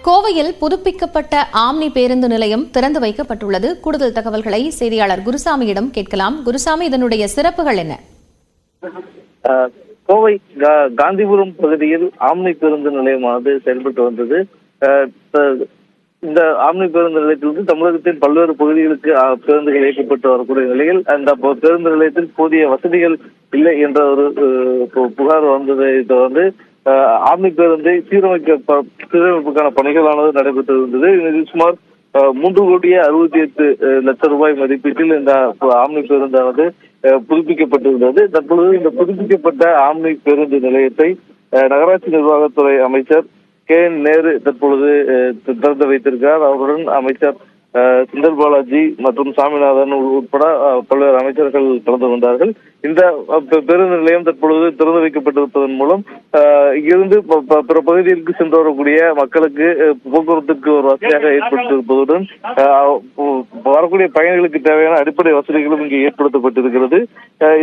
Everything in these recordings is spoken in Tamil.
கோவையில் புதுப்பிக்கப்பட்ட ஆம்னி பேருந்து நிலையம் திறந்து வைக்கப்பட்டுள்ளது. கூடுதல் தகவல்களை செய்தியாளர் குருசாமியிடம் கேட்கலாம். குருசாமி, இதனுடைய சிறப்புகள் என்ன? கோவை காந்திபுரம் பகுதியில் ஆம்னி பேருந்து நிலையமானது செயல்பட்டு வந்தது. இந்த ஆம்னி பேருந்து நிலையத்திலிருந்து தமிழகத்தின் பல்வேறு பகுதிகளுக்கு பேருந்துகள் இயக்கப்பட்டு வரக்கூடிய நிலையில் அந்த பேருந்து நிலையத்தில் போதிய வசதிகள் இல்லை என்ற ஒரு புகார் வந்ததை தொடர்ந்து ஆம்னி பேருந்தை சீரமைப்புக்கான பணிகளானது நடைபெற்று இருந்தது. இதில் சுமார் 3,68,00,000 ரூபாய் மதிப்பீட்டில் இந்த ஆம்னி பேருந்தானது புதுப்பிக்கப்பட்டிருந்தது. தற்பொழுது இந்த புதுப்பிக்கப்பட்ட ஆம்னி பேருந்து நிலையத்தை நகராட்சி நிர்வாகத்துறை அமைச்சர் நேரு தற்பொழுது திறந்து வைத்திருக்கிறார். அவருடன் அமைச்சர் செந்தில் பாலாஜி மற்றும் சாமிநாதன் உட்பட பல்வேறு அமைச்சர்கள் கலந்து கொண்டார்கள். இந்த பேருந்து நிலையம் தற்பொழுது திறந்து வைக்கப்பட்டிருப்பதன் மூலம் இங்கிருந்து பிற பகுதிகளுக்கு சென்று வரக்கூடிய மக்களுக்கு போக்குவரத்துக்கு ஒரு வசதியாக ஏற்படுத்தியிருப்பதுடன் வரக்கூடிய பயணிகளுக்கு தேவையான அடிப்படை வசதிகளும் இங்கே ஏற்படுத்தப்பட்டிருக்கிறது.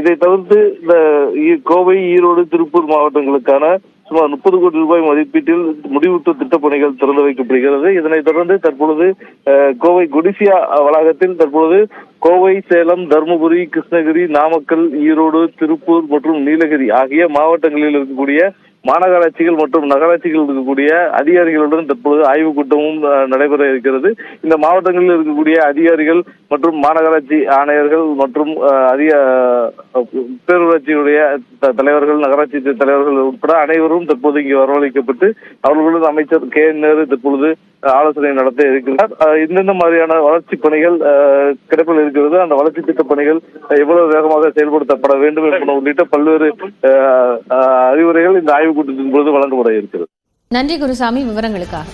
இதை தவிர்த்து இந்த கோவை, ஈரோடு, திருப்பூர் மாவட்டங்களுக்கான சுமார் 30 கோடி ரூபாய் மதிப்பீட்டில் முடிவுற்ற திட்டப் பணிகள் திறந்து வைக்கப்படுகிறது. இதனைத் தொடர்ந்து தற்பொழுது கோவை கொடிசியா வளாகத்தில் தற்பொழுது கோவை, சேலம், தருமபுரி, கிருஷ்ணகிரி, நாமக்கல், ஈரோடு, திருப்பூர் மற்றும் நீலகிரி ஆகிய மாவட்டங்களில் இருக்கக்கூடிய மாநகராட்சிகள் மற்றும் நகராட்சிகள் இருக்கக்கூடிய அதிகாரிகளுடன் தற்பொழுது ஆய்வுக் கூட்டமும் நடைபெற இருக்கிறது. இந்த மாவட்டங்களில் இருக்கக்கூடிய அதிகாரிகள் மற்றும் மாநகராட்சி ஆணையர்கள் மற்றும் பேரூராட்சியுடைய தலைவர்கள், நகராட்சி தலைவர்கள் உட்பட அனைவரும் தற்போது இங்கு வரவழைக்கப்பட்டு அவர்களுடன் அமைச்சர் நேரு தற்பொழுது ஆலோசனை நடத்த இருக்கிறார். எந்தெந்த மாதிரியான வளர்ச்சி பணிகள் கிடைப்பில் இருக்கிறது, அந்த வளர்ச்சி திட்ட பணிகள் எவ்வளவு வேகமாக செயல்படுத்தப்பட வேண்டும் என்பன உள்ளிட்ட பல்வேறு அறிவுரைகள் இந்த ஆய்வுக் கூட்டத்தின் பொழுது வழங்கப்பட இருக்கிறது. நன்றி குருசாமி, விவரங்களுக்காக.